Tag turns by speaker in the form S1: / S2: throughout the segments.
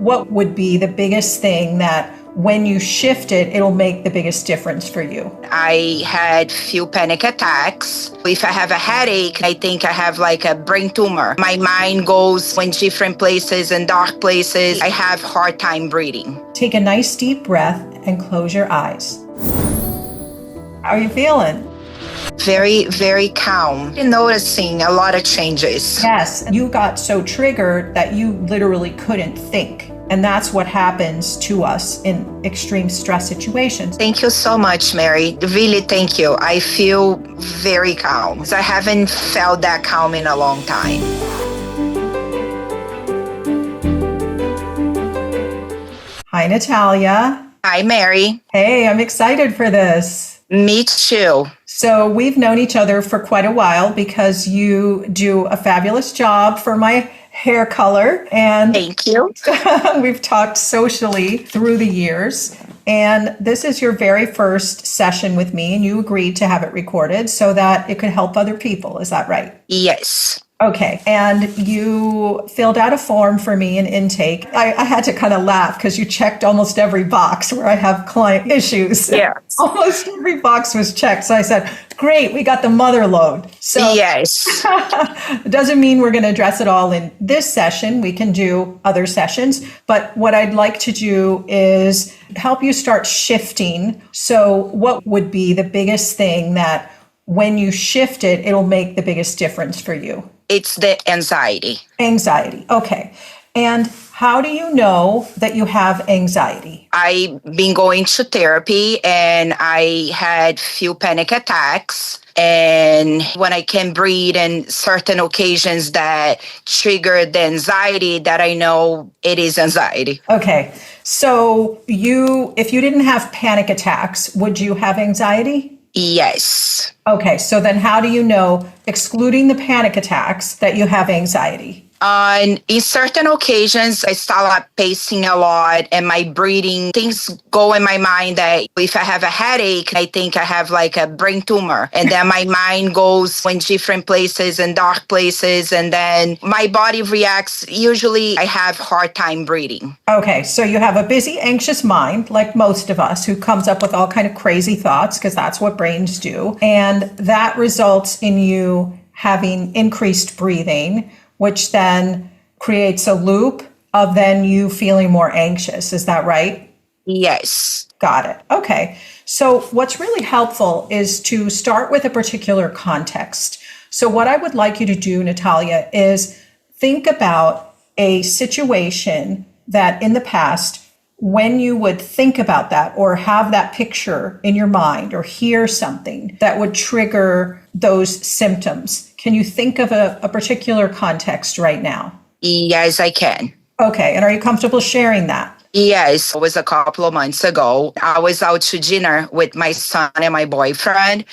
S1: what would be the biggest thing that when you shift it, it'll make the biggest difference for you?
S2: I had few panic attacks. If I have a headache, I think I have like a brain tumor. My mind goes in different places and dark places. I have hard time breathing.
S1: Take a nice deep breath and close your eyes. How are you feeling?
S2: Very, very calm. Noticing a lot of changes.
S1: Yes, you got so triggered that you literally couldn't think. And that's what happens to us in extreme stress situations.
S2: Thank you so much, Mary. Really, thank you. I feel very calm. I haven't felt that calm in a long time.
S1: Hi, Natalia.
S2: Hi, Mary.
S1: Hey, I'm excited for this.
S2: Me too.
S1: So we've known each other for quite a while because you do a fabulous job for my hair color. And
S2: thank you.
S1: We've talked socially through the years. And this is your very first session with me, and you agreed to have it recorded so that it could help other people. Is that right?
S2: Yes.
S1: Okay. And you filled out a form for me in intake. I had to kind of laugh because you checked almost every box where I have client issues.
S2: Yes.
S1: Almost every box was checked. So I said, great, we got the mother load. So
S2: yes.
S1: It doesn't mean we're going to address it all in this session. We can do other sessions. But what I'd like to do is help you start shifting. So what would be the biggest thing that when you shift it, it'll make the biggest difference for you?
S2: It's the anxiety.
S1: Anxiety. Okay. And how do you know that you have anxiety?
S2: I've been going to therapy and I had few panic attacks. And when I can breathe and certain occasions that trigger the anxiety, that I know it is anxiety.
S1: Okay. So if you didn't have panic attacks, would you have anxiety?
S2: Yes.
S1: Okay, so then how do you know, excluding the panic attacks, that you have anxiety?
S2: In certain occasions, I start pacing a lot and my breathing, things go in my mind that if I have a headache, I think I have like a brain tumor. And then my mind goes in different places and dark places. And then my body reacts. Usually I have hard time breathing.
S1: Okay, so you have a busy, anxious mind, like most of us, who comes up with all kind of crazy thoughts, because that's what brains do. And that results in you having increased breathing, which then creates a loop of then you feeling more anxious. Is that right?
S2: Yes.
S1: Got it. Okay. So what's really helpful is to start with a particular context. So what I would like you to do, Natalia, is think about a situation that in the past, when you would think about that or have that picture in your mind or hear something that would trigger those symptoms. Can you think of a particular context right now?
S2: Yes, I can.
S1: Okay. And are you comfortable sharing that?
S2: Yes, it was a couple of months ago. I was out to dinner with my son and my boyfriend,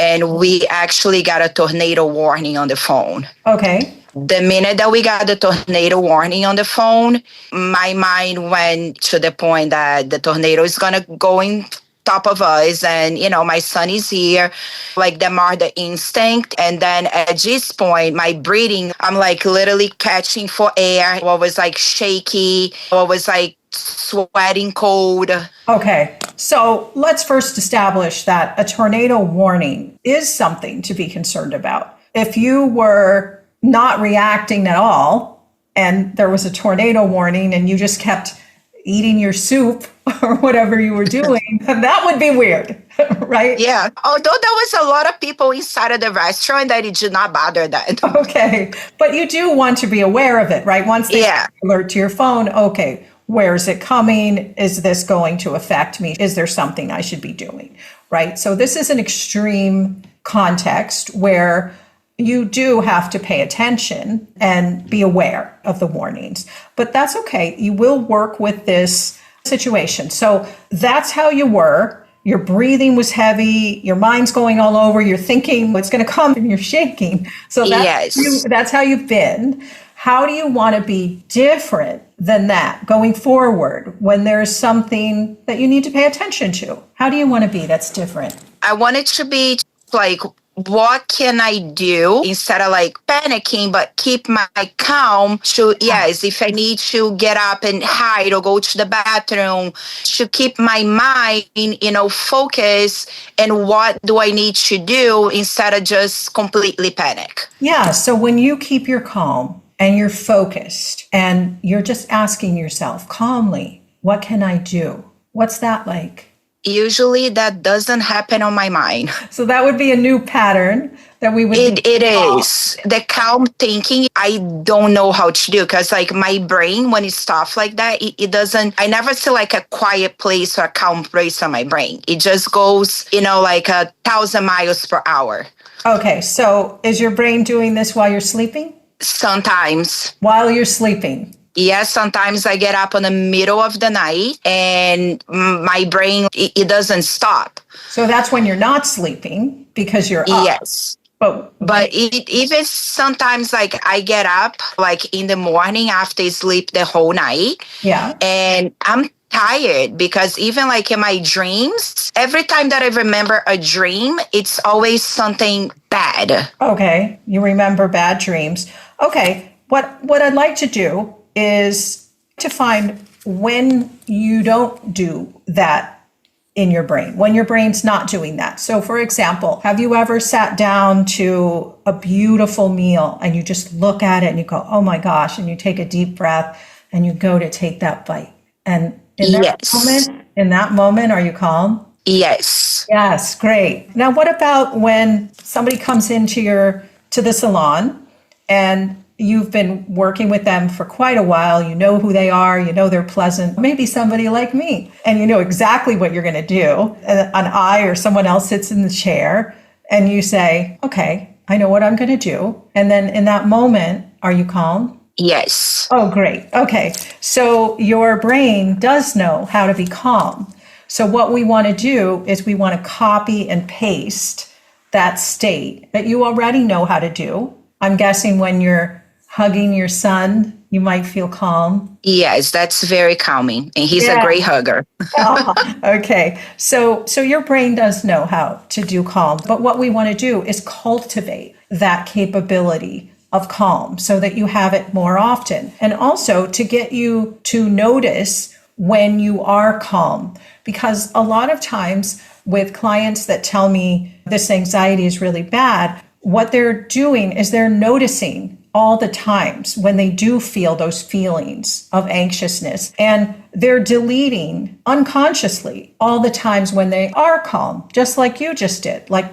S2: and we actually got a tornado warning on the phone.
S1: Okay.
S2: The minute that we got the tornado warning on the phone, my mind went to the point that the tornado is going to go in top of us. And, my son is here, like the mother instinct. And then at this point, my breathing, I'm like literally catching for air. I was like shaky. I was like sweating cold.
S1: Okay. So let's first establish that a tornado warning is something to be concerned about. If you were not reacting at all and there was a tornado warning and you just kept eating your soup or whatever you were doing, that would be weird, right?
S2: Yeah. Although there was a lot of people inside of the restaurant that it did not bother that.
S1: Okay. But you do want to be aware of it, right? Once they alert to your phone, okay, where is it coming? Is this going to affect me? Is there something I should be doing, right? So this is an extreme context where you do have to pay attention and be aware of the warnings. But that's okay. You will work with this situation. So that's how you were. Your breathing was heavy. Your mind's going all over. You're thinking what's going to come and you're shaking. So that's how you've been. How do you want to be different than that going forward when there's something that you need to pay attention to? How do you want to be that's different?
S2: I want it to be like what can I do instead of like panicking, but keep my calm to, yes, if I need to get up and hide or go to the bathroom, to keep my mind, focused, and what do I need to do instead of just completely panic.
S1: Yeah. So when you keep your calm and you're focused and you're just asking yourself calmly, what can I do? What's that like?
S2: Usually that doesn't happen on my mind.
S1: So that would be a new pattern that we would.
S2: It is the calm thinking. I don't know how to do because like my brain, when it's stuff like that, it doesn't. I never see like a quiet place or a calm place on my brain. It just goes, like 1,000 miles per hour.
S1: Okay, so is your brain doing this while you're sleeping?
S2: Sometimes.
S1: While you're sleeping.
S2: Yes, sometimes I get up in the middle of the night and my brain, it doesn't stop.
S1: So that's when you're not sleeping because you're up.
S2: Yes.
S1: But
S2: even sometimes like I get up like in the morning after sleep the whole night.
S1: Yeah.
S2: And I'm tired because even like in my dreams, every time that I remember a dream, it's always something bad.
S1: Okay. You remember bad dreams. Okay. What I'd like to do is to find when you don't do that in your brain, when your brain's not doing that. So for example, have you ever sat down to a beautiful meal and you just look at it and you go, oh my gosh, and you take a deep breath and you go to take that bite. And in that moment, are you calm?
S2: Yes.
S1: Yes, great. Now, what about when somebody comes into the salon and you've been working with them for quite a while, you know who they are, you know they're pleasant, maybe somebody like me, and you know exactly what you're going to do. An I or someone else sits in the chair and you say, okay, I know what I'm going to do. And then in that moment, are you calm?
S2: Yes.
S1: Oh, great. Okay. So your brain does know how to be calm. So what we want to do is we want to copy and paste that state that you already know how to do. I'm guessing when you're hugging your son, you might feel calm.
S2: Yes, that's very calming. And he's a great hugger.
S1: Okay. So your brain does know how to do calm. But what we want to do is cultivate that capability of calm so that you have it more often. And also to get you to notice when you are calm. Because a lot of times with clients that tell me this anxiety is really bad, what they're doing is they're noticing all the times when they do feel those feelings of anxiousness, and they're deleting unconsciously all the times when they are calm, just like you just did. Like,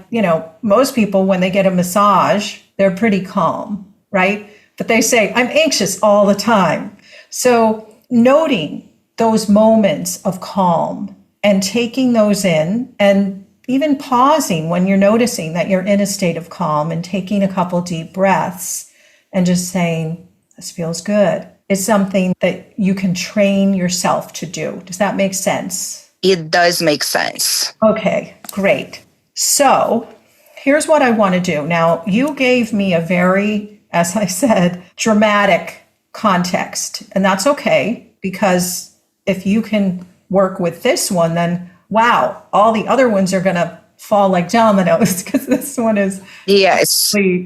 S1: most people, when they get a massage, they're pretty calm, right? But they say, I'm anxious all the time. So noting those moments of calm and taking those in, and even pausing when you're noticing that you're in a state of calm and taking a couple deep breaths and just saying, this feels good, is something that you can train yourself to do. Does that make sense?
S2: It does make sense.
S1: Okay, great. So here's what I want to do. Now, you gave me a very, as I said, dramatic context, and that's okay, because if you can work with this one, then wow, all the other ones are going to fall like dominoes because this one is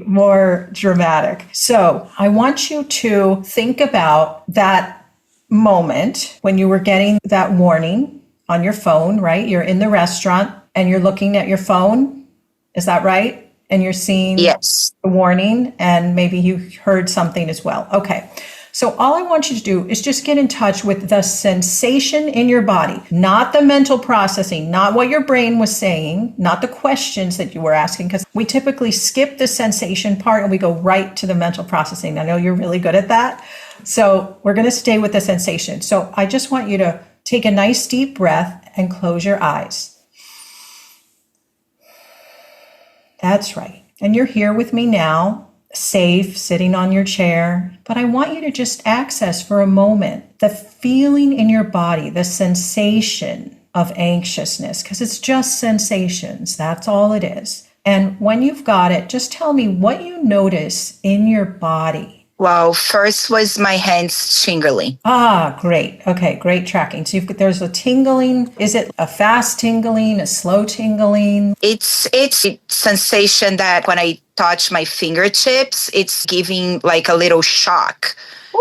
S1: more dramatic. So I want you to think about that moment when you were getting that warning on your phone, right? You're in the restaurant and you're looking at your phone. Is that right? And you're seeing the warning, and maybe you heard something as well. Okay. So all I want you to do is just get in touch with the sensation in your body, not the mental processing, not what your brain was saying, not the questions that you were asking, because we typically skip the sensation part and we go right to the mental processing. I know you're really good at that. So we're going to stay with the sensation. So I just want you to take a nice deep breath and close your eyes. That's right. And you're here with me now, safe, sitting on your chair. But I want you to just access for a moment the feeling in your body, the sensation of anxiousness, because it's just sensations. That's all it is. And when you've got it, just tell me what you notice in your body
S2: Well, first was my hands tingling.
S1: Ah, great. Okay, great tracking. So there's a tingling. Is it a fast tingling, a slow tingling?
S2: It's a sensation that when I touch my fingertips, it's giving like a little shock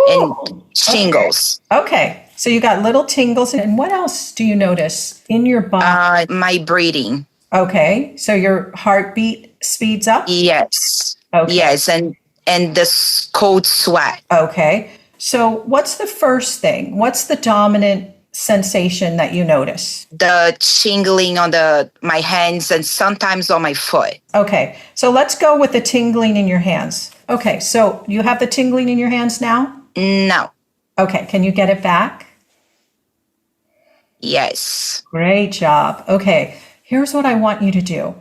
S2: and
S1: Ooh, okay.
S2: tingles.
S1: Okay. So you got little tingles. And what else do you notice in your body?
S2: My breathing.
S1: Okay. So your heartbeat speeds up?
S2: Yes.
S1: Okay.
S2: Yes, and this cold sweat.
S1: Okay. So what's the first thing? What's the dominant sensation that you notice?
S2: The tingling on my hands and sometimes on my foot.
S1: Okay. So let's go with the tingling in your hands. Okay. So you have the tingling in your hands now?
S2: No.
S1: Okay. Can you get it back?
S2: Yes.
S1: Great job. Okay. Here's what I want you to do.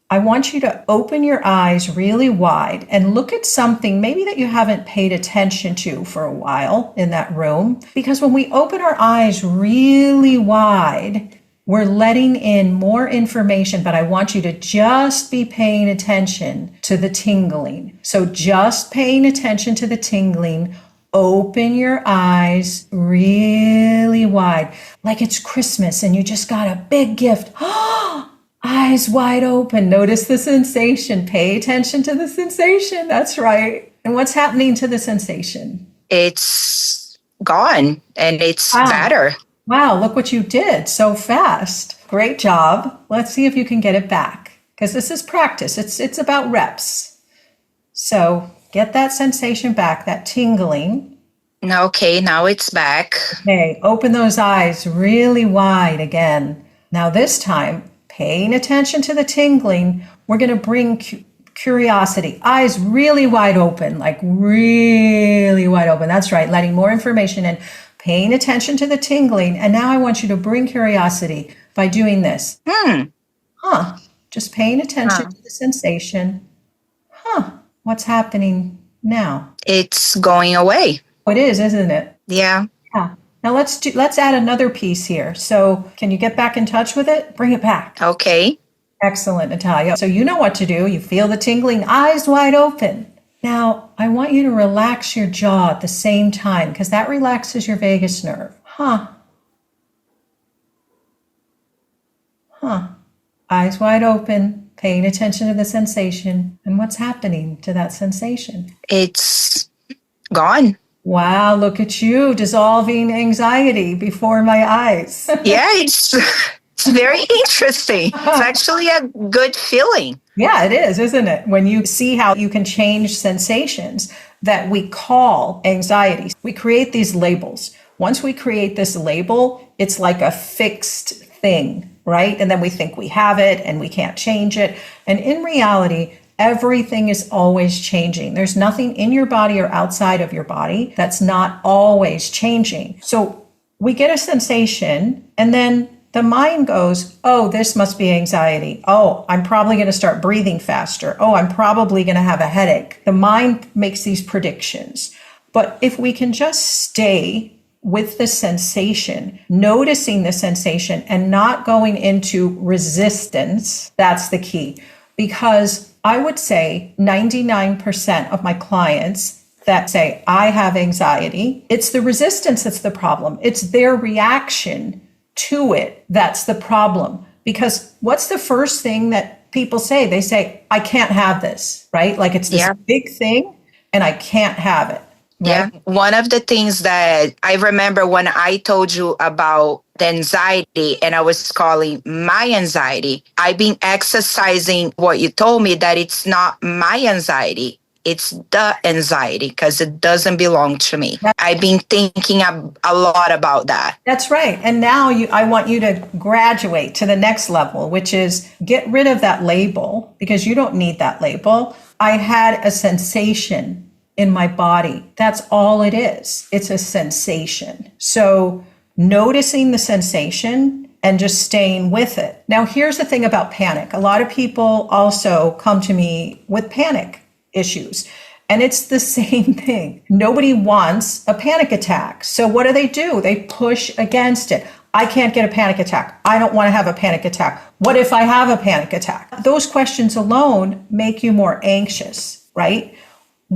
S1: I want you to open your eyes really wide and look at something maybe that you haven't paid attention to for a while in that room. Because when we open our eyes really wide, we're letting in more information, but I want you to just be paying attention to the tingling. So just paying attention to the tingling. Open your eyes really wide, like it's Christmas and you just got a big gift. Eyes wide open. Notice the sensation. Pay attention to the sensation. That's right. And what's happening to the sensation?
S2: It's gone and it's
S1: Wow.
S2: better.
S1: Wow, look what you did so fast. Great job. Let's see if you can get it back because this is practice. It's about reps. So get that sensation back, that tingling.
S2: Okay, now it's back.
S1: Okay, open those eyes really wide again. Now this time, paying attention to the tingling, we're going to bring curiosity. Eyes really wide open, like really wide open. That's right, letting more information in, paying attention to the tingling. And now I want you to bring curiosity by doing this. Just paying attention to the sensation. What's happening now?
S2: It's going away.
S1: It is, isn't it?
S2: Yeah.
S1: Yeah. Now let's add another piece here. So can you get back in touch with it? Bring it back.
S2: Okay.
S1: Excellent, Natalia. So you know what to do. You feel the tingling, eyes wide open. Now, I want you to relax your jaw at the same time because that relaxes your vagus nerve. Eyes wide open, paying attention to the sensation. And what's happening to that sensation?
S2: It's gone.
S1: Wow, look at you dissolving anxiety before my eyes.
S2: Yeah, it's very interesting. It's actually a good feeling.
S1: Yeah, it is, isn't it? When you see how you can change sensations that we call anxiety, we create these labels. Once we create this label, it's like a fixed thing, right? And then we think we have it and we can't change it. And in reality, everything is always changing. There's nothing in your body or outside of your body that's not always changing. So we get a sensation and then the mind goes, oh, this must be anxiety. Oh, I'm probably going to start breathing faster. Oh, I'm probably going to have a headache. The mind makes these predictions. But if we can just stay with the sensation, noticing the sensation and not going into resistance, that's the key. Because I would say 99% of my clients that say, I have anxiety, it's the resistance that's the problem. It's their reaction to it that's the problem. Because what's the first thing that people say? They say, I can't have this, right? Like it's this big thing and I can't have it. Right?
S2: Yeah. One of the things that I remember when I told you about the anxiety and I was calling my anxiety, I've been exercising what you told me that it's not my anxiety. It's the anxiety because it doesn't belong to me. I've been thinking a lot about that.
S1: That's right. And now I want you to graduate to the next level, which is get rid of that label because you don't need that label. I had a sensation in my body. That's all it is. It's a sensation. So noticing the sensation and just staying with it. Now, here's the thing about panic. A lot of people also come to me with panic issues. And it's the same thing. Nobody wants a panic attack. So what do? They push against it. I can't get a panic attack. I don't want to have a panic attack. What if I have a panic attack? Those questions alone make you more anxious, right?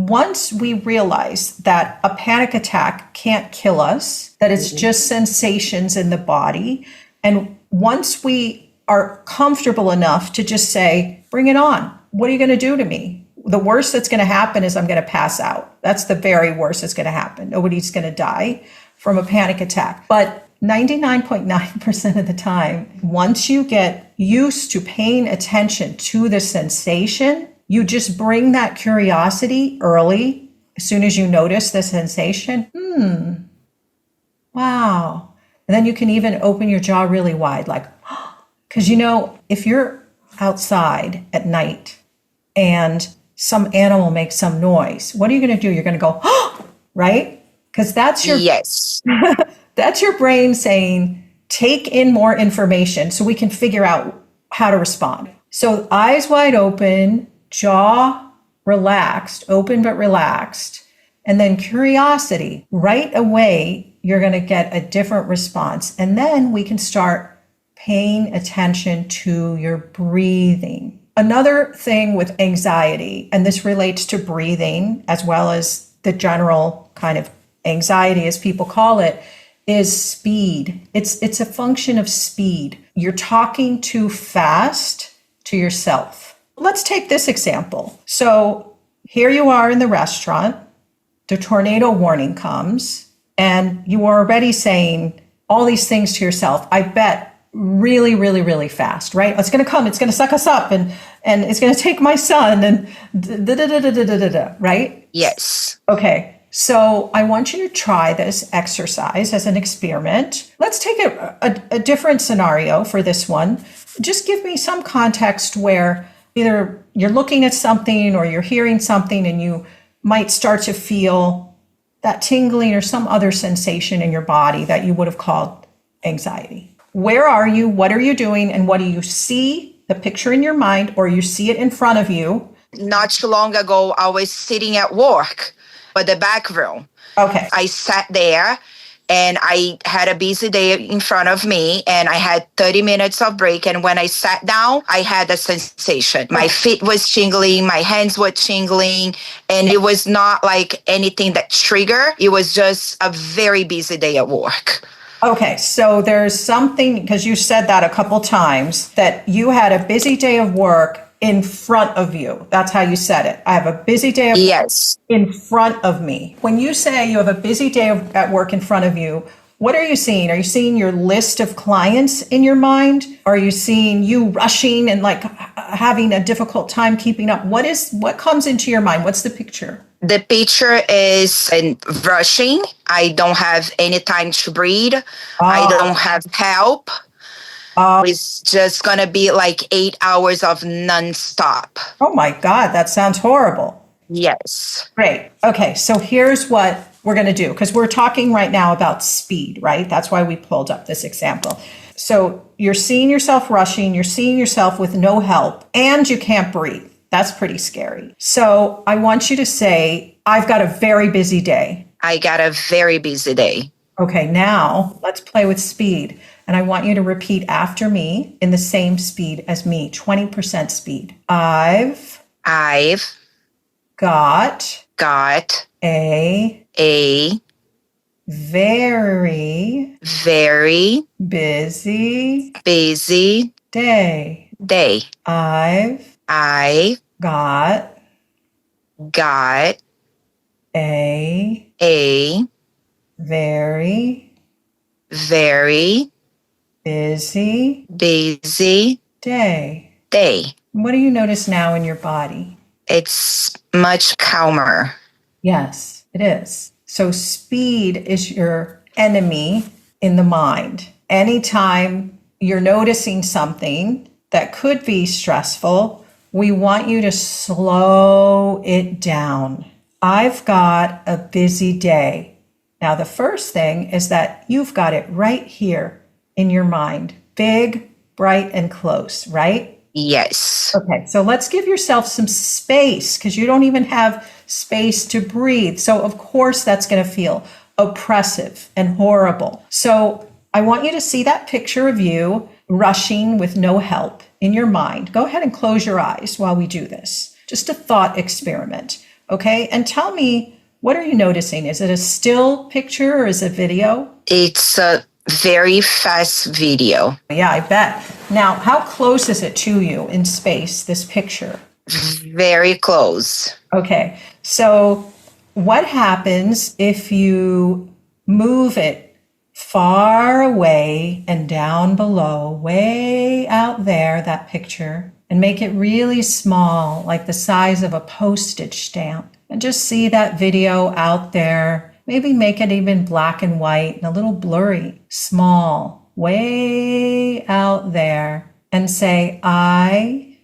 S1: once we realize that a panic attack can't kill us, that it's just sensations in the body, and once we are comfortable enough to just say, bring it on. What are you going to do to me? The worst that's going to happen is I'm going to pass out. That's the very worst that's going to happen. Nobody's going to die from a panic attack. But 99.9% of the time, once you get used to paying attention to the sensation, you just bring that curiosity early. As soon as you notice the sensation, wow. And then you can even open your jaw really wide, like, because if you're outside at night and some animal makes some noise, what are you going to do? You're going to go, right? Because that's your
S2: yes.
S1: That's your brain saying, take in more information so we can figure out how to respond. So eyes wide open, jaw relaxed, open but relaxed, and then curiosity. Right away, you're going to get a different response. And then we can start paying attention to your breathing. Another thing with anxiety, and this relates to breathing as well as the general kind of anxiety, as people call it, is speed. It's a function of speed. You're talking too fast to yourself. Let's take this example. So here you are in the restaurant, the tornado warning comes, and you are already saying all these things to yourself. I bet really, really, really fast, right? It's going to come, it's going to suck us up, and it's going to take my son, and right?
S2: Yes.
S1: Okay. So I want you to try this exercise as an experiment. Let's take a different scenario for this one. Just give me some context where either you're looking at something or you're hearing something and you might start to feel that tingling or some other sensation in your body that you would have called anxiety. Where are you? What are you doing? And what do you see? The picture in your mind, or you see it in front of you?
S2: Not too long ago, I was sitting at work. But the back room.
S1: Okay.
S2: I sat there and I had a busy day in front of me and I had 30 minutes of break. And when I sat down, I had a sensation. My feet was tingling, my hands were tingling, and it was not like anything that triggered. It was just a very busy day at work.
S1: Okay, so there's something, because you said that a couple times, that you had a busy day of work in front of you. That's how you said it. I have a busy day of
S2: yes.
S1: work in front of me. When you say you have a busy day at work in front of you, what are you seeing? Are you seeing your list of clients in your mind? Are you seeing you rushing and like having a difficult time keeping up? What comes into your mind? What's the picture?
S2: The picture is rushing. I don't have any time to breathe. I don't have help. It's just going to be like 8 hours of nonstop.
S1: Oh my God, that sounds horrible.
S2: Yes.
S1: Great. Okay, so here's what we're going to do, because we're talking right now about speed, right? That's why we pulled up this example. So you're seeing yourself rushing, you're seeing yourself with no help, and you can't breathe. That's pretty scary. So I want you to say, I've got a very busy day.
S2: I got a very busy day.
S1: Okay, now let's play with speed. And I want you to repeat after me in the same speed as me, 20% speed. I've got a very busy day. I've got a very busy day. What do you notice now in your body?
S2: It's much calmer.
S1: Yes, it is. So speed is your enemy in the mind. Anytime you're noticing something that could be stressful, we want you to slow it down. I've got a busy day. Now, the first thing is that you've got it right here in your mind. Big, bright, and close, right?
S2: Yes.
S1: Okay, so let's give yourself some space, because you don't even have space to breathe. So, of course, that's going to feel oppressive and horrible. So I want you to see that picture of you rushing with no help in your mind. Go ahead and close your eyes while we do this. Just a thought experiment. Okay. And tell me, what are you noticing? Is it a still picture or is it video?
S2: It's a very fast video.
S1: Yeah, I bet. Now, how close is it to you in space, this picture?
S2: Very close.
S1: Okay. So, what happens if you move it far away and down below, way out there, that picture, and make it really small, like the size of a postage stamp? And just see that video out there. Maybe make it even black and white and a little blurry, small, way out there. And say, I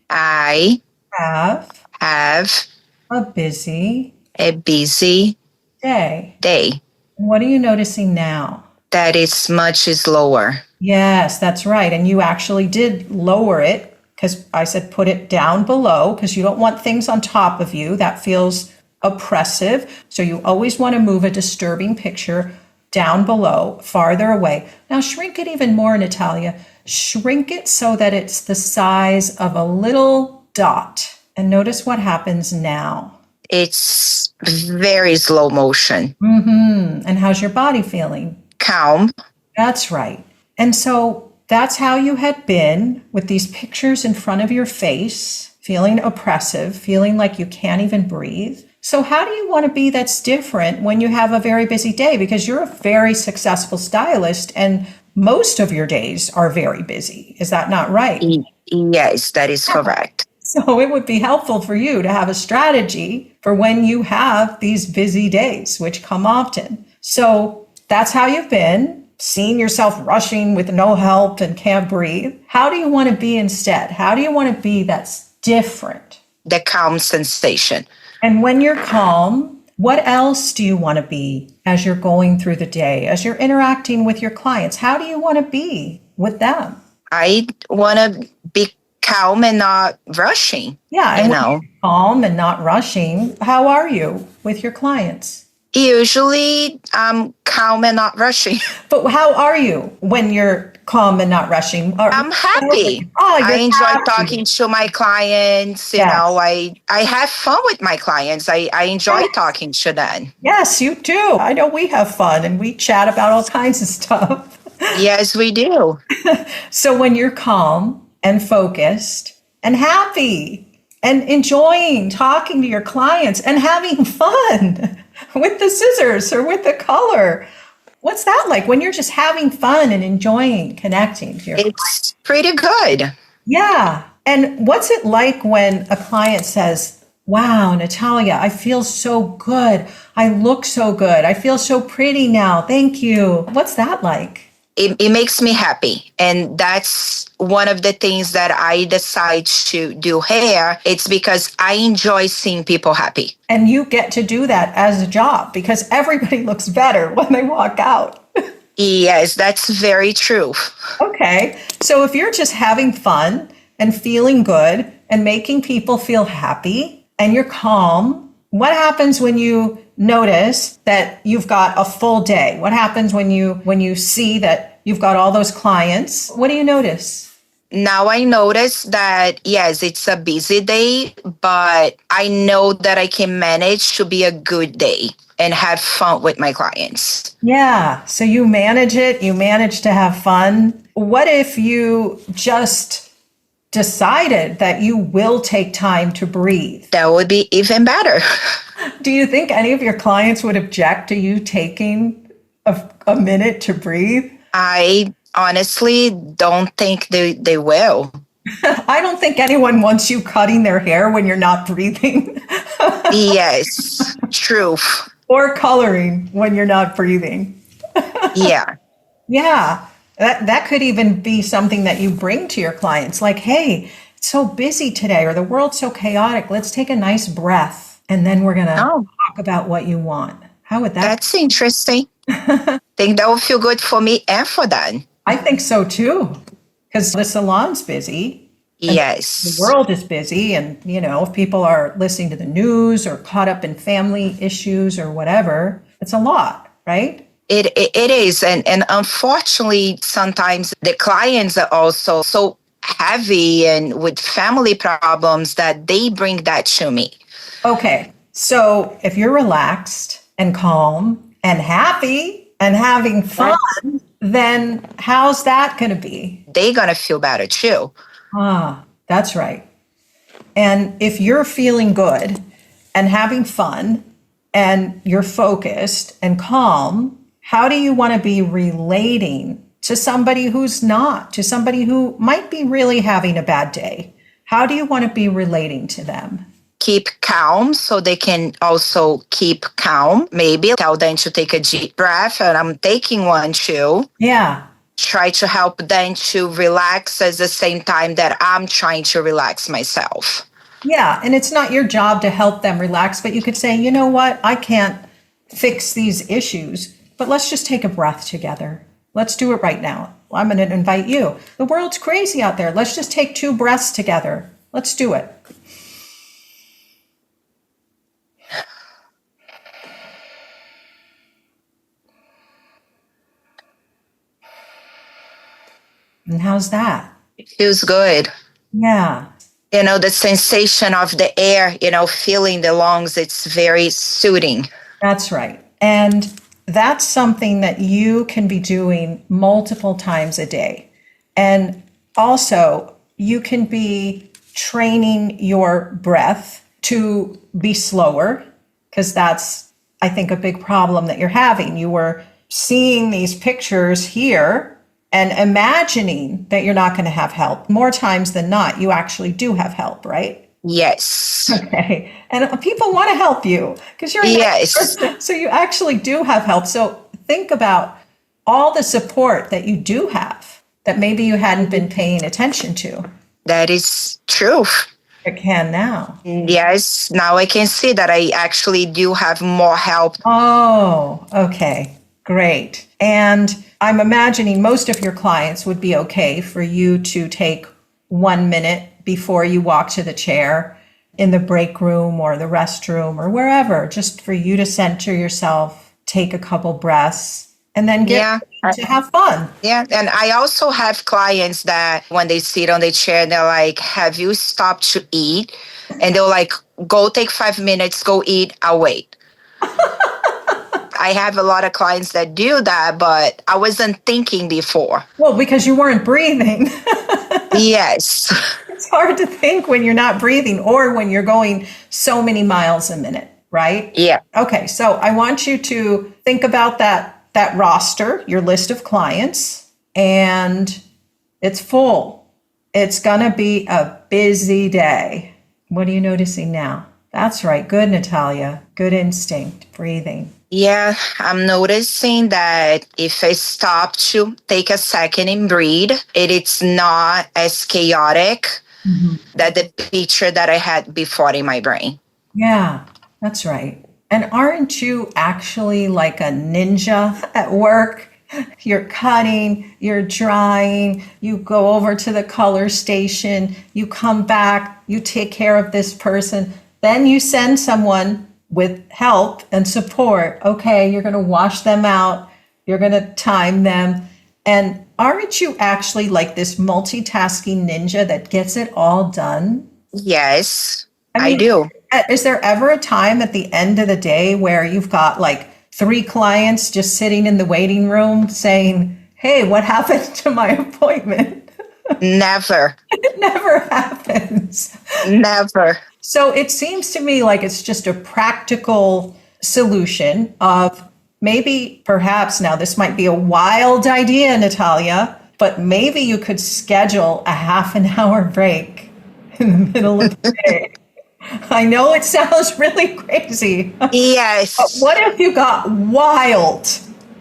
S1: have
S2: have
S1: a busy
S2: a busy
S1: day.
S2: day.
S1: What are you noticing now?
S2: That is much slower.
S1: Yes, that's right. And you actually did lower it because I said put it down below because you don't want things on top of you. That feels oppressive. So you always want to move a disturbing picture down below, farther away. Now shrink it even more, Natalia. Shrink it so that it's the size of a little dot. And notice what happens now.
S2: It's very slow motion.
S1: And how's your body feeling?
S2: Calm.
S1: That's right. And so that's how you had been with these pictures in front of your face, feeling oppressive, feeling like you can't even breathe. So how do you want to be that's different when you have a very busy day? Because you're a very successful stylist and most of your days are very busy. Is that not right?
S2: Yes, that is correct.
S1: So it would be helpful for you to have a strategy for when you have these busy days, which come often. So that's how you've been, seeing yourself rushing with no help and can't breathe. How do you want to be instead? How do you want to be that's different?
S2: The calm sensation.
S1: And when you're calm, what else do you want to be as you're going through the day, as you're interacting with your clients? How do you want to be with them?
S2: I want to be calm and not rushing.
S1: Yeah, and when you're calm and not rushing, how are you with your clients?
S2: Usually I'm calm and not rushing.
S1: But how are you when you're calm and not rushing?
S2: I'm happy. I enjoy talking to my clients. You know, I have fun with my clients. I enjoy talking to them.
S1: Yes, you do. I know we have fun and we chat about all kinds of stuff.
S2: Yes, we do.
S1: So when you're calm and focused and happy and enjoying talking to your clients and having fun with the scissors or with the color, what's that like when you're just having fun and enjoying connecting to your
S2: It's pretty good.
S1: Yeah. And what's it like when a client says, wow, Natalia, I feel so good. I look so good. I feel so pretty now. Thank you. What's that like?
S2: It makes me happy. And that's one of the things that I decide to do hair. It's because I enjoy seeing people happy.
S1: And you get to do that as a job because everybody looks better when they walk out.
S2: Yes, that's very true.
S1: Okay. So if you're just having fun and feeling good and making people feel happy and you're calm, what happens when you notice that you've got a full day? What happens when you see that you've got all those clients? What do you notice?
S2: Now I notice that, yes, it's a busy day, but I know that I can manage to be a good day and have fun with my clients.
S1: Yeah. So you manage it. You manage to have fun. What if you just decided that you will take time to breathe?
S2: That would be even better.
S1: Do you think any of your clients would object to you taking a minute to breathe?
S2: I honestly don't think they will.
S1: I don't think anyone wants you cutting their hair when you're not breathing.
S2: Yes, true.
S1: Or coloring when you're not breathing.
S2: Yeah.
S1: Yeah. That could even be something that you bring to your clients. Like, hey, it's so busy today or the world's so chaotic. Let's take a nice breath. And then we're going to talk about what you want. How would that
S2: That's interesting. I think that will feel good for me and for them.
S1: I think so too. Because the salon's busy.
S2: Yes.
S1: The world is busy. And, you know, if people are listening to the news or caught up in family issues or whatever, it's a lot, right?
S2: It is. And unfortunately, sometimes the clients are also so heavy and with family problems that they bring that to me.
S1: Okay. So if you're relaxed and calm and happy and having fun, then how's that going to be?
S2: They're going to feel better too.
S1: Ah, that's right. And if you're feeling good and having fun and you're focused and calm, how do you want to be relating to somebody who's not, to somebody who might be really having a bad day? How do you want to be relating to them?
S2: Keep calm so they can also keep calm. Maybe tell them to take a deep breath, and I'm taking one too.
S1: Yeah.
S2: Try to help them to relax at the same time that I'm trying to relax myself.
S1: Yeah. And it's not your job to help them relax, but you could say, you know what? I can't fix these issues, but let's just take a breath together. Let's do it right now. I'm going to invite you. The world's crazy out there. Let's just take 2 breaths together. Let's do it. And how's that?
S2: It feels good.
S1: Yeah.
S2: The sensation of the air, feeling the lungs, it's very soothing.
S1: That's right. And that's something that you can be doing multiple times a day. And also, you can be training your breath to be slower, because that's, I think, a big problem that you're having. You were seeing these pictures here and imagining that you're not going to have help. More times than not, you actually do have help, right?
S2: Yes.
S1: Okay. And people want to help you because you're
S2: yes.
S1: So you actually do have help. So think about all the support that you do have that maybe you hadn't been paying attention to.
S2: That is true.
S1: I can now.
S2: Yes. Now I can see that I actually do have more help.
S1: Oh, okay. Great. And I'm imagining most of your clients would be okay for you to take 1 minute before you walk to the chair in the break room or the restroom or wherever, just for you to center yourself, take a couple breaths, and then get to have fun.
S2: Yeah. And I also have clients that when they sit on the chair, they're like, have you stopped to eat? And they're like, go take 5 minutes, go eat, I'll wait. I have a lot of clients that do that, but I wasn't thinking before.
S1: Well, because you weren't breathing.
S2: Yes.
S1: It's hard to think when you're not breathing or when you're going so many miles a minute, right?
S2: Yeah.
S1: Okay, so I want you to think about that roster, your list of clients, and it's full. It's going to be a busy day. What are you noticing now? That's right. Good, Natalia. Good instinct, breathing.
S2: Yeah, I'm noticing that if I stop to take a second and breathe, it's not as chaotic that the picture that I had before in my brain.
S1: Yeah, that's right. And aren't you actually like a ninja at work? You're cutting, you're drying, you go over to the color station, you come back, you take care of this person, then you send someone with help and support. Okay, you're going to wash them out, you're going to time them. And aren't you actually like this multitasking ninja that gets it all done?
S2: Yes,
S1: I mean,
S2: I do.
S1: Is there ever a time at the end of the day where you've got like 3 clients just sitting in the waiting room saying, hey, what happened to my appointment?
S2: Never.
S1: It never happens.
S2: Never.
S1: So it seems to me like it's just a practical solution of maybe, perhaps now this might be a wild idea, Natalia, but maybe you could schedule a half an hour break in the middle of the day. I know it sounds really crazy.
S2: Yes.
S1: But what if you got wild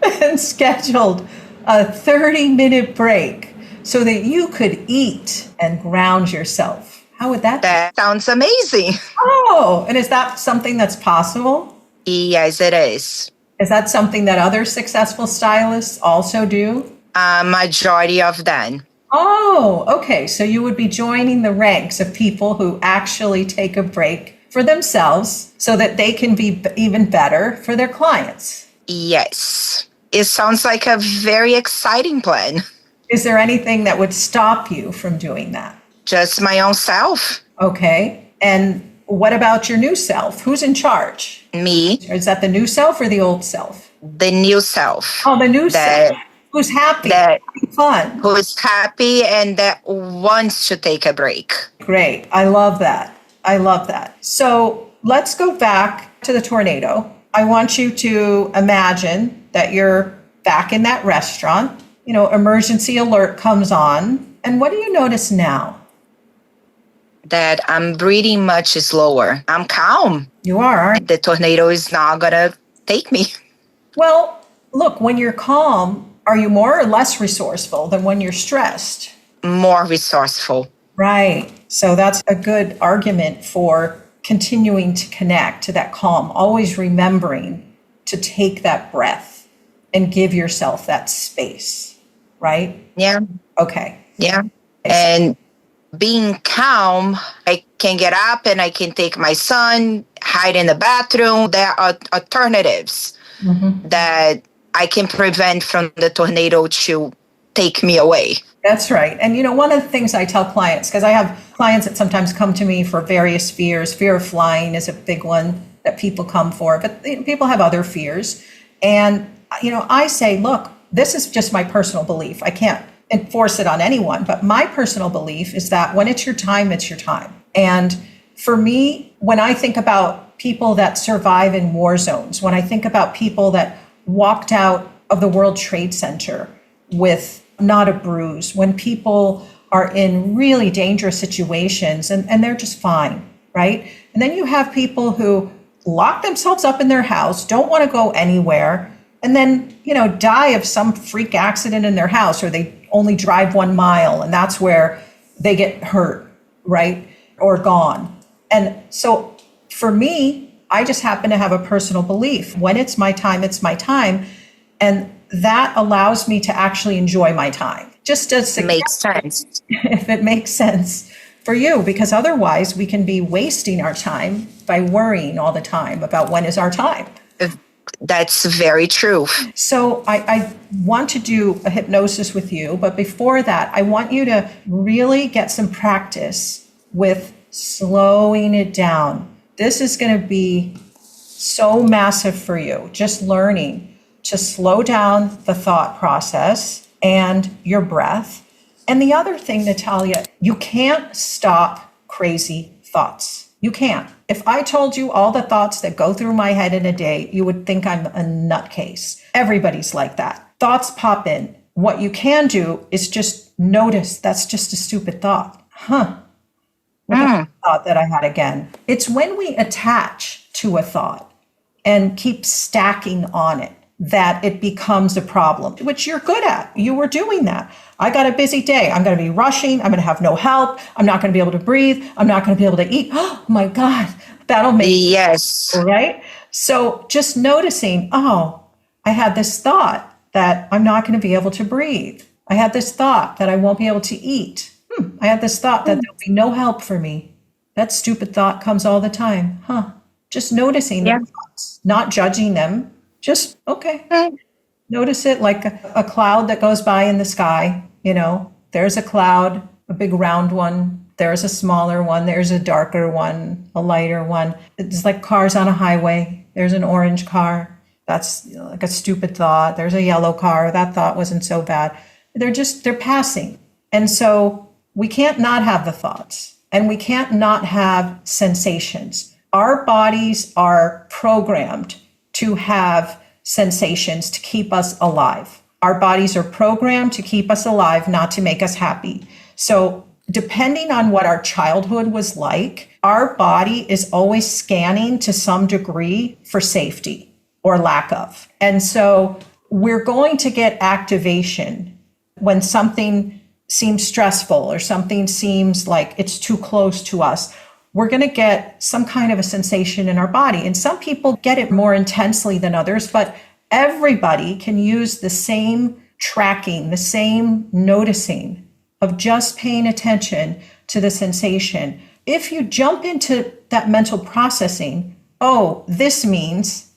S1: and scheduled a 30-minute break so that you could eat and ground yourself? How would that be?
S2: That sounds amazing.
S1: Oh, and is that something that's possible?
S2: Yes, it is.
S1: Is that something that other successful stylists also do?
S2: Majority of them.
S1: Oh, okay. So you would be joining the ranks of people who actually take a break for themselves so that they can be even better for their clients.
S2: Yes. It sounds like a very exciting plan.
S1: Is there anything that would stop you from doing that?
S2: Just my own self.
S1: Okay. And what about your new self? Who's in charge?
S2: Me,
S1: Is that the new self or the old self?
S2: the new self.
S1: Oh, the new
S2: that
S1: self. Who's happy,
S2: that
S1: having fun.
S2: who is happy and that wants to take a break.
S1: Great. I love that. I love that. So let's go back to the tornado. I want you to imagine that you're back in that restaurant. Emergency alert comes on. And what do you notice now?
S2: That I'm breathing much slower. I'm calm.
S1: You are, aren't you?
S2: The tornado is not going to take me.
S1: Well, look, when you're calm, are you more or less resourceful than when you're stressed?
S2: More resourceful.
S1: Right. So that's a good argument for continuing to connect to that calm, always remembering to take that breath and give yourself that space, right?
S2: Yeah.
S1: Okay.
S2: Yeah. And being calm, I can get up and I can take my son, hide in the bathroom. There are alternatives that I can prevent from the tornado to take me away.
S1: That's right. And one of the things I tell clients, because I have clients that sometimes come to me for various fears. Fear of flying is a big one that people come for, but people have other fears. And, I say, look, this is just my personal belief. I can't enforce it on anyone, but my personal belief is that when it's your time, it's your time. And for me, when I think about people that survive in war zones, when I think about people that walked out of the World Trade Center with not a bruise, when people are in really dangerous situations and they're just fine, right? And then you have people who lock themselves up in their house, don't want to go anywhere, and then, die of some freak accident in their house, or they only drive 1 mile and that's where they get hurt, right? Or gone. And so for me, I just happen to have a personal belief. When it's my time, it's my time. And that allows me to actually enjoy my time. Just as
S2: it makes sense.
S1: If it makes sense for you, because otherwise we can be wasting our time by worrying all the time about when is our time.
S2: That's very true.
S1: So I want to do a hypnosis with you, but before that, I want you to really get some practice with slowing it down. This is going to be so massive for you, just learning to slow down the thought process and your breath. And the other thing, Natalia, you can't stop crazy thoughts. You can't. If I told you all the thoughts that go through my head in a day, you would think I'm a nutcase. Everybody's like that. Thoughts pop in. What you can do is just notice that's just a stupid thought. Thought that I had again. It's when we attach to a thought and keep stacking on it that it becomes a problem, which you're good at. You were doing that. I got a busy day. I'm going to be rushing. I'm going to have no help. I'm not going to be able to breathe. I'm not going to be able to eat. Oh my God, that'll make
S2: yes.
S1: Right? So just noticing, I had this thought that I'm not going to be able to breathe. I had this thought that I won't be able to eat. I had this thought that there'll be no help for me. That stupid thought comes all the time. Just noticing the thoughts, not judging them. Just, okay. Notice it like a cloud that goes by in the sky. There's a cloud, a big round one. There's a smaller one. There's a darker one, a lighter one. It's like cars on a highway. There's an orange car. That's like a stupid thought. There's a yellow car. That thought wasn't so bad. They're passing. And so we can't not have the thoughts, and we can't not have sensations. Our bodies are programmed to have sensations to keep us alive. Our bodies are programmed to keep us alive, not to make us happy. So depending on what our childhood was like, our body is always scanning to some degree for safety or lack of. And so we're going to get activation when something seems stressful or something seems like it's too close to us. We're going to get some kind of a sensation in our body. And some people get it more intensely than others, but everybody can use the same tracking, the same noticing of just paying attention to the sensation. If you jump into that mental processing, this means,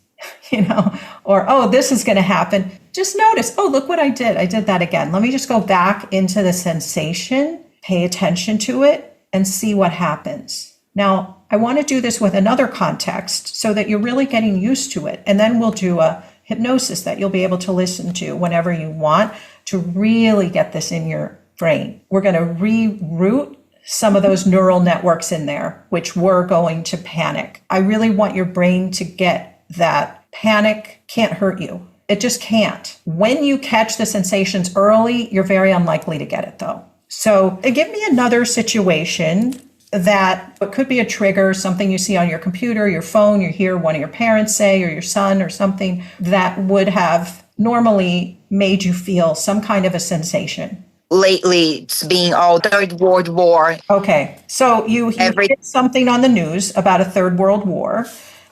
S1: or, this is going to happen. Just notice, look what I did. I did that again. Let me just go back into the sensation, pay attention to it, and see what happens. Now, I want to do this with another context so that you're really getting used to it. And then we'll do a hypnosis that you'll be able to listen to whenever you want to really get this in your brain. We're going to reroute some of those neural networks in there, which were going to panic. I really want your brain to get that panic can't hurt you. It just can't. When you catch the sensations early, you're very unlikely to get it though. So give me another situation that it could be a trigger, something you see on your computer, your phone, you hear one of your parents say, or your son or something that would have normally made you feel some kind of a sensation.
S2: Lately, it's being all Third World War.
S1: Okay, so you hear something on the news about a Third World War,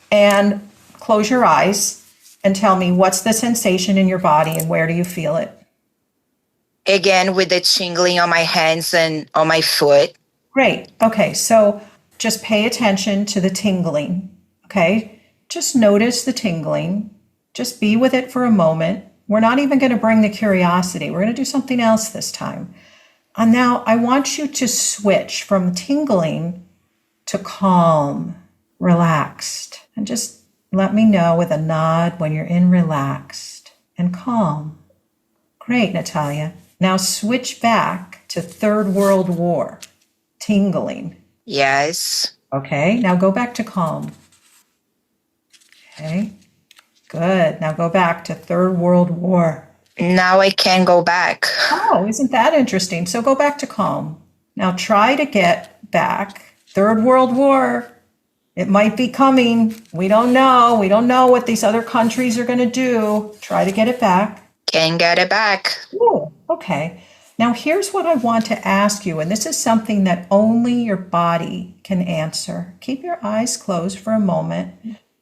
S1: and close your eyes and tell me what's the sensation in your body and where do you feel it?
S2: Again, with the tingling on my hands and on my foot.
S1: Great. Okay, so just pay attention to the tingling, okay? Just notice the tingling. Just be with it for a moment. We're not even going to bring the curiosity. We're going to do something else this time. And now I want you to switch from tingling to calm, relaxed. And just let me know with a nod when you're in relaxed and calm. Great, Natalia. Now switch back to Third World War. Tingling.
S2: Yes.
S1: Okay, now go back to calm. Okay, good. Now go back to Third World War.
S2: Now I can go back.
S1: Oh, isn't that interesting? So go back to calm. Now try to get back. Third World War. It might be coming. We don't know. We don't know what these other countries are going to do. Try to get it back.
S2: Can get it back.
S1: Ooh, okay. Now, here's what I want to ask you, and this is something that only your body can answer. Keep your eyes closed for a moment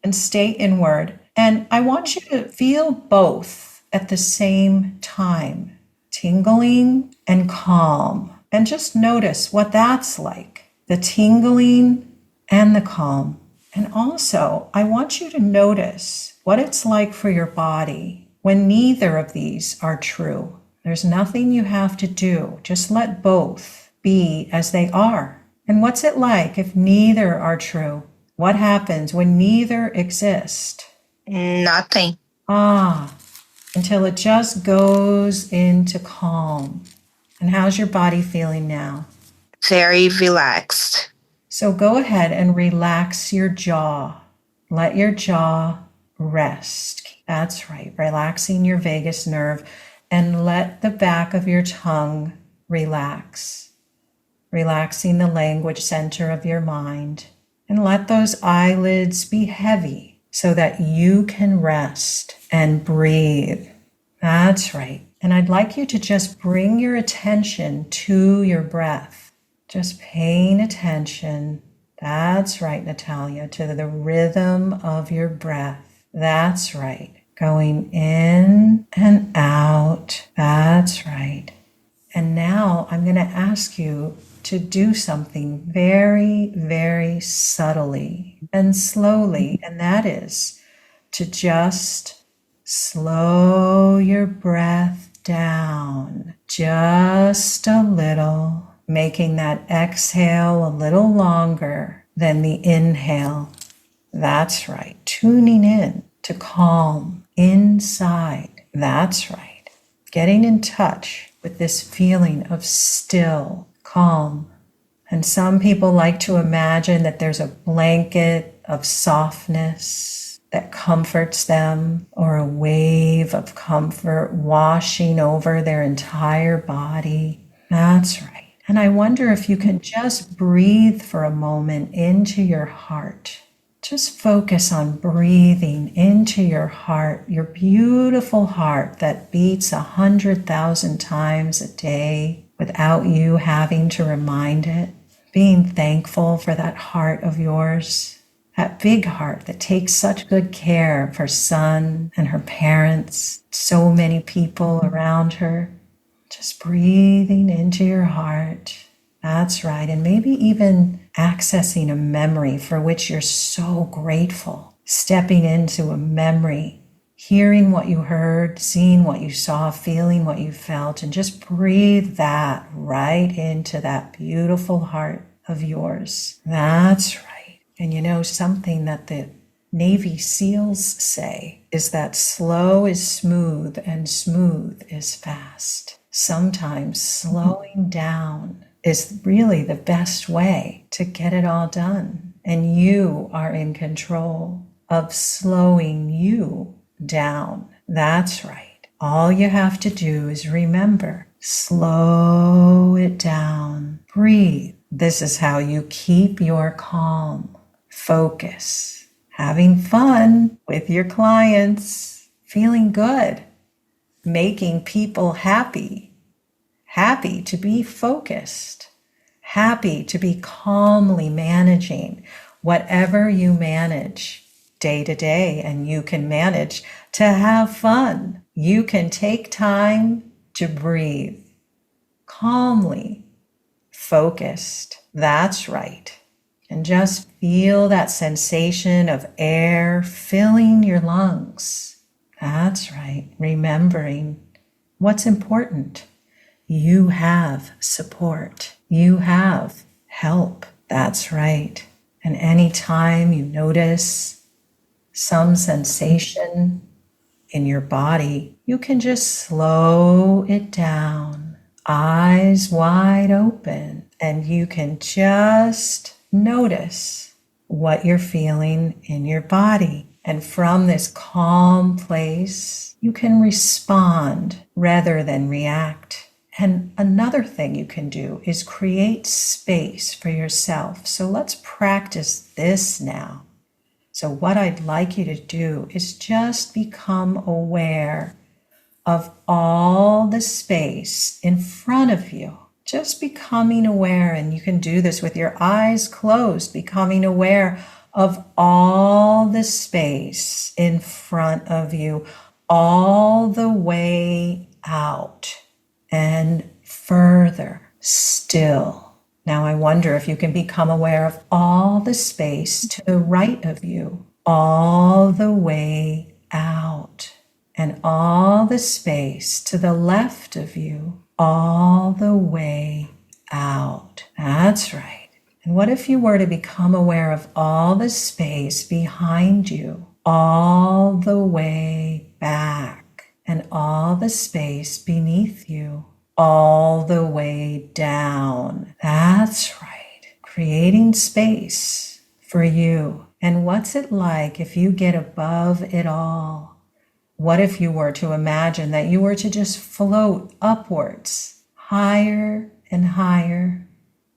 S1: and stay inward. And I want you to feel both at the same time, tingling and calm. And just notice what that's like, the tingling and the calm. And also, I want you to notice what it's like for your body when neither of these are true. There's nothing you have to do. Just let both be as they are. And what's it like if neither are true? What happens when neither exist?
S2: Nothing.
S1: Until it just goes into calm. And how's your body feeling now?
S2: Very relaxed.
S1: So go ahead and relax your jaw. Let your jaw rest. That's right, relaxing your vagus nerve. And let the back of your tongue relax, relaxing the language center of your mind. And let those eyelids be heavy so that you can rest and breathe. That's right. And I'd like you to just bring your attention to your breath, just paying attention. That's right, Natalia, to the rhythm of your breath. That's right. Going in and out. That's right. And now I'm going to ask you to do something very, very subtly and slowly. And that is to just slow your breath down just a little, making that exhale a little longer than the inhale. That's right. Tuning in to calm inside. That's right. Getting in touch with this feeling of still, calm. And some people like to imagine that there's a blanket of softness that comforts them, or a wave of comfort washing over their entire body. That's right. And I wonder if you can just breathe for a moment into your heart. Just focus on breathing into your heart, your beautiful heart that beats 100,000 times a day without you having to remind it. Being thankful for that heart of yours, that big heart that takes such good care for Sun and her parents, so many people around her. Just breathing into your heart. That's right. And maybe even accessing a memory for which you're so grateful. Stepping into a memory, hearing what you heard, seeing what you saw, feeling what you felt, and just breathe that right into that beautiful heart. of yours. That's right. And you know, something that the Navy SEALs say is that slow is smooth and smooth is fast. Sometimes slowing down is really the best way to get it all done. And you are in control of slowing you down. That's right. All you have to do is remember, slow it down, breathe. This is how you keep your calm, focus, having fun with your clients, feeling good, making people happy, happy to be focused, happy to be calmly managing whatever you manage day to day, and you can manage to have fun. You can take time to breathe calmly, focused. That's right. And just feel that sensation of air filling your lungs. That's right. Remembering what's important. You have support. You have help. That's right. And anytime you notice some sensation in your body, you can just slow it down, eyes wide open, and you can just notice what you're feeling in your body. And from this calm place, you can respond rather than react. And another thing you can do is create space for yourself. So let's practice this now. So what I'd like you to do is just become aware of all the space in front of you. Just becoming aware, and you can do this with your eyes closed, becoming aware of all the space in front of you, all the way out and further still. Now I wonder if you can become aware of all the space to the right of you, all the way out, and all the space to the left of you, all the way out. That's right. And what if you were to become aware of all the space behind you, all the way back, and all the space beneath you, all the way down? That's right. Creating space for you. And what's it like if you get above it all? What if you were to imagine that you were to just float upwards, higher and higher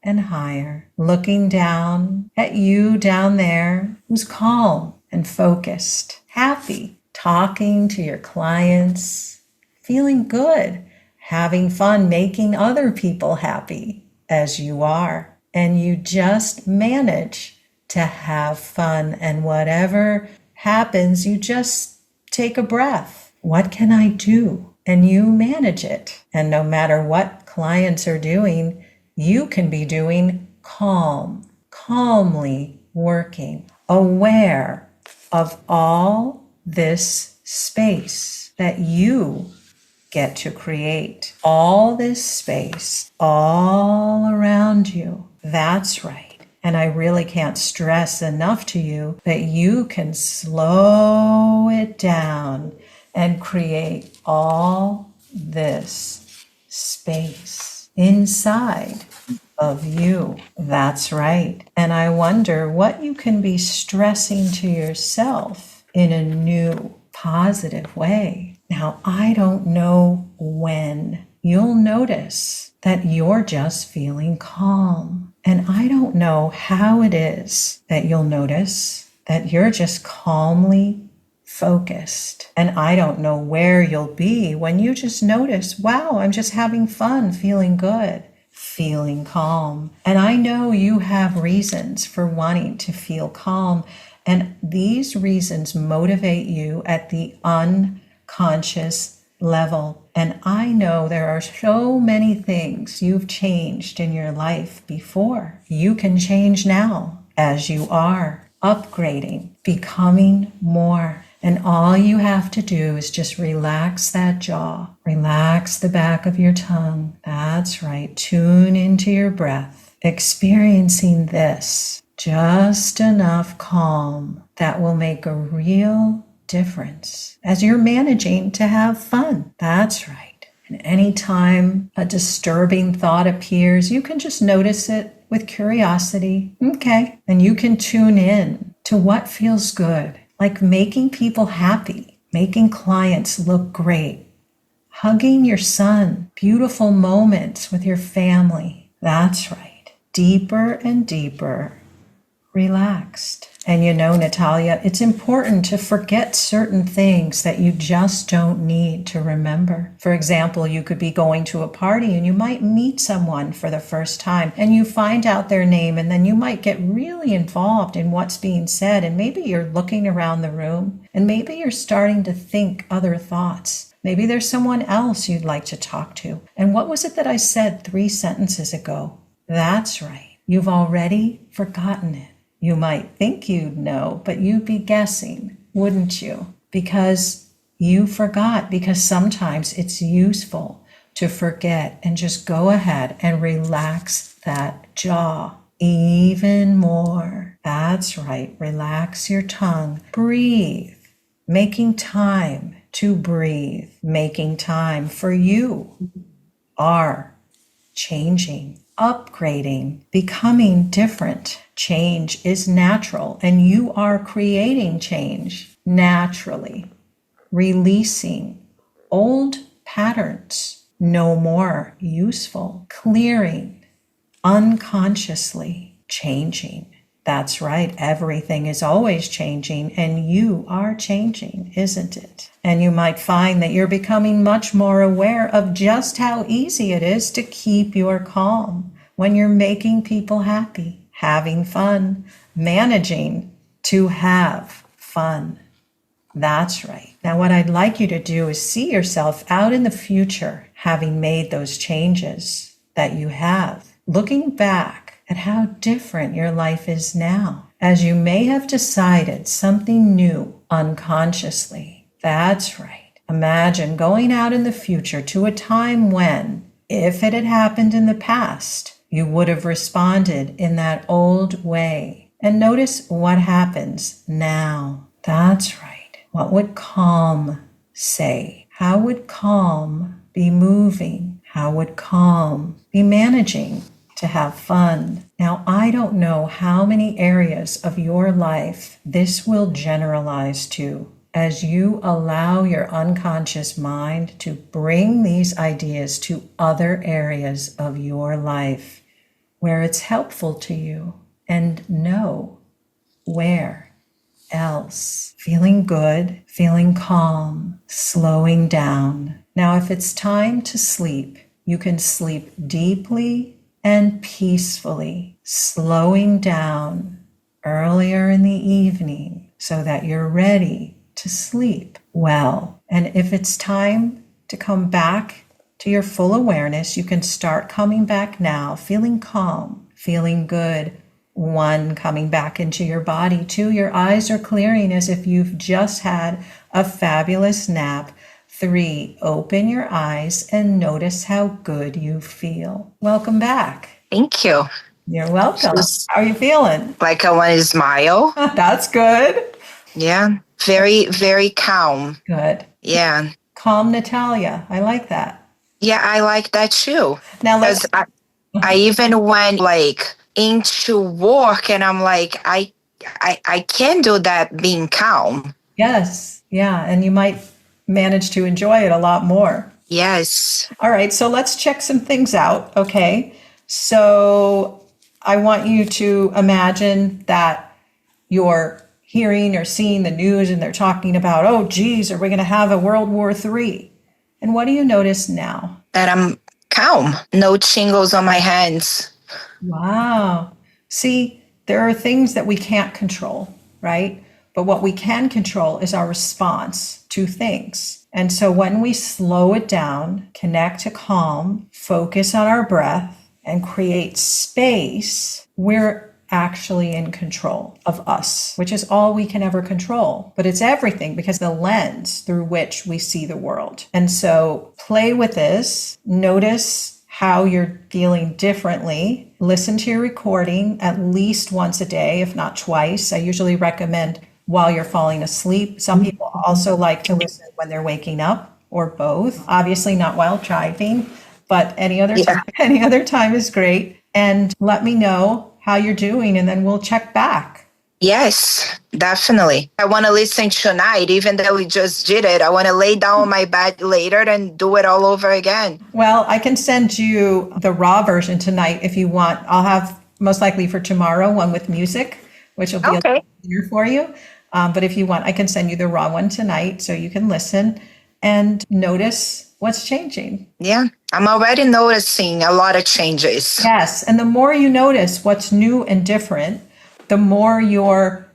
S1: and higher, looking down at you down there who's calm and focused, happy, talking to your clients, feeling good, having fun, making other people happy as you are. And you just manage to have fun, and whatever happens, you just take a breath. What can I do? And you manage it. And no matter what clients are doing, you can be doing calmly working, aware of all this space that you get to create. All this space all around you. That's right. And I really can't stress enough to you that you can slow it down and create all this space inside of you. That's right. And I wonder what you can be stressing to yourself in a new, positive way. Now, I don't know when you'll notice that you're just feeling calm. And I don't know how it is that you'll notice that you're just calmly focused. And I don't know where you'll be when you just notice, wow, I'm just having fun, feeling good, feeling calm. And I know you have reasons for wanting to feel calm. And these reasons motivate you at the unconscious level. And I know there are so many things you've changed in your life before. You can change now as you are upgrading, becoming more. And all you have to do is just relax that jaw, relax the back of your tongue. That's right. Tune into your breath, experiencing this. Just enough calm that will make a real difference as you're managing to have fun. That's right. And anytime a disturbing thought appears, you can just notice it with curiosity. Okay. And you can tune in to what feels good, like making people happy, making clients look great, hugging your son, beautiful moments with your family. That's right. Deeper and deeper, relaxed. And you know, Natalia, it's important to forget certain things that you just don't need to remember. For example, you could be going to a party and you might meet someone for the first time and you find out their name, and then you might get really involved in what's being said. And maybe you're looking around the room and maybe you're starting to think other thoughts. Maybe there's someone else you'd like to talk to. And what was it that I said 3 sentences ago? That's right. You've already forgotten it. You might think you'd know, but you'd be guessing, wouldn't you? Because you forgot, because sometimes it's useful to forget and just go ahead and relax that jaw even more. That's right. Relax your tongue. Breathe. Making time to breathe. Making time for you are changing, upgrading, becoming different. Change is natural, and you are creating change naturally, releasing old patterns, no more useful, clearing, unconsciously changing. That's right. Everything is always changing, and you are changing, isn't it? And you might find that you're becoming much more aware of just how easy it is to keep your calm when you're making people happy, having fun, managing to have fun. That's right. Now, what I'd like you to do is see yourself out in the future, having made those changes that you have, looking back at how different your life is now, as you may have decided something new unconsciously. That's right. Imagine going out in the future to a time when, if it had happened in the past, you would have responded in that old way. And notice what happens now. That's right. What would calm say? How would calm be moving? How would calm be managing to have fun? Now, I don't know how many areas of your life this will generalize to as you allow your unconscious mind to bring these ideas to other areas of your life where it's helpful to you, and know where else. Feeling good, feeling calm, slowing down. Now, if it's time to sleep, you can sleep deeply and peacefully, slowing down earlier in the evening so that you're ready to sleep well. And if it's time to come back to your full awareness, you can start coming back now, feeling calm, feeling good. 1, coming back into your body. 2, your eyes are clearing as if you've just had a fabulous nap. 3, open your eyes and notice how good you feel. Welcome back.
S2: Thank you.
S1: You're welcome. How are you feeling?
S2: Like I want to smile.
S1: That's good.
S2: Yeah. Very, very calm.
S1: Good.
S2: Yeah.
S1: Calm Natalia. I like that.
S2: Yeah, I like that too.
S1: Now let's...
S2: I even went into work and I'm like, I can do that being calm.
S1: Yes. Yeah. And you might manage to enjoy it a lot more.
S2: Yes.
S1: All right. So let's check some things out. Okay. So I want you to imagine that you're hearing or seeing the news and they're talking about, oh, geez, are we going to have a World War III? And what do you notice now?
S2: That I'm calm. No tingles on my hands.
S1: Wow. See, there are things that we can't control, right? But what we can control is our response to things. And so when we slow it down, connect to calm, focus on our breath, and create space, we're actually in control of us, which is all we can ever control. But it's everything because the lens through which we see the world. And so play with this, notice how you're feeling differently. Listen to your recording at least once a day, if not twice. I usually recommend while you're falling asleep. Some people also like to listen when they're waking up, or both. Obviously not while driving, but any other time, any other time is great. And let me know how you're doing, and then we'll check back.
S2: Yes, definitely. I want to listen tonight, even though we just did it. I want to lay down on my bed later and do it all over again.
S1: Well, I can send you the raw version tonight if you want. I'll have most likely for tomorrow one with music, which will be a little easier for you. But if you want, I can send you the raw one tonight so you can listen and notice what's changing.
S2: Yeah, I'm already noticing a lot of changes.
S1: Yes, and the more you notice what's new and different, the more you're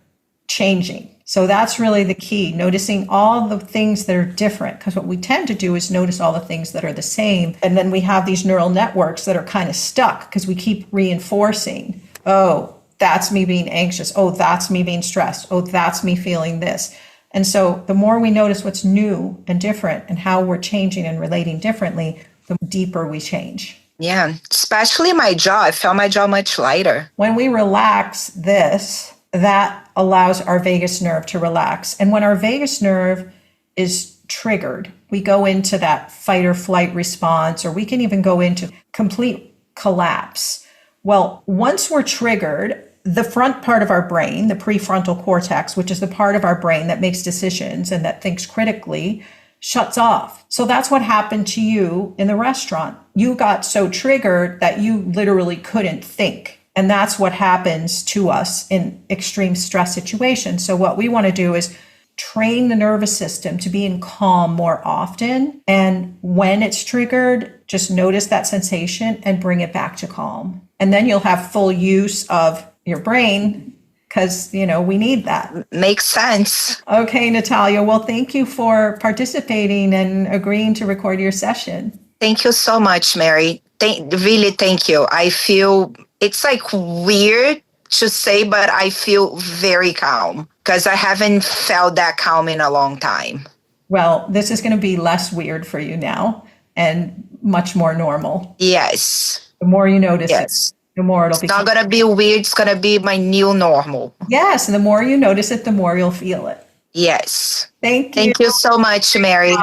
S1: changing. So that's really the key, noticing all the things that are different, because what we tend to do is notice all the things that are the same. And then we have these neural networks that are kind of stuck because we keep reinforcing, oh, that's me being anxious. Oh, that's me being stressed. Oh, that's me feeling this. And so the more we notice what's new and different and how we're changing and relating differently, the deeper we change.
S2: Yeah, especially my jaw. I felt my jaw much lighter.
S1: When we relax this, that allows our vagus nerve to relax. And when our vagus nerve is triggered, we go into that fight or flight response, or we can even go into complete collapse. Well, once we're triggered, the front part of our brain, the prefrontal cortex, which is the part of our brain that makes decisions and that thinks critically, shuts off. So that's what happened to you in the restaurant. You got so triggered that you literally couldn't think. And that's what happens to us in extreme stress situations. So what we want to do is train the nervous system to be in calm more often. And when it's triggered, just notice that sensation and bring it back to calm. And then you'll have full use of your brain because, you know, we need that.
S2: Makes sense.
S1: Okay, Natalia. Well, thank you for participating and agreeing to record your session.
S2: Thank you so much, Mary. Really, thank you. I feel it's like weird to say, but I feel very calm because I haven't felt that calm in a long time.
S1: Well, this is going to be less weird for you now and much more normal.
S2: Yes.
S1: The more you notice it, the more it'll be.
S2: It's not going to be weird. It's going to be my new normal.
S1: Yes. And the more you notice it, the more you'll feel it.
S2: Yes.
S1: Thank you.
S2: Thank you so much, Mary.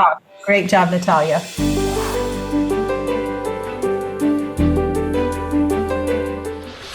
S1: Great job, Natalia.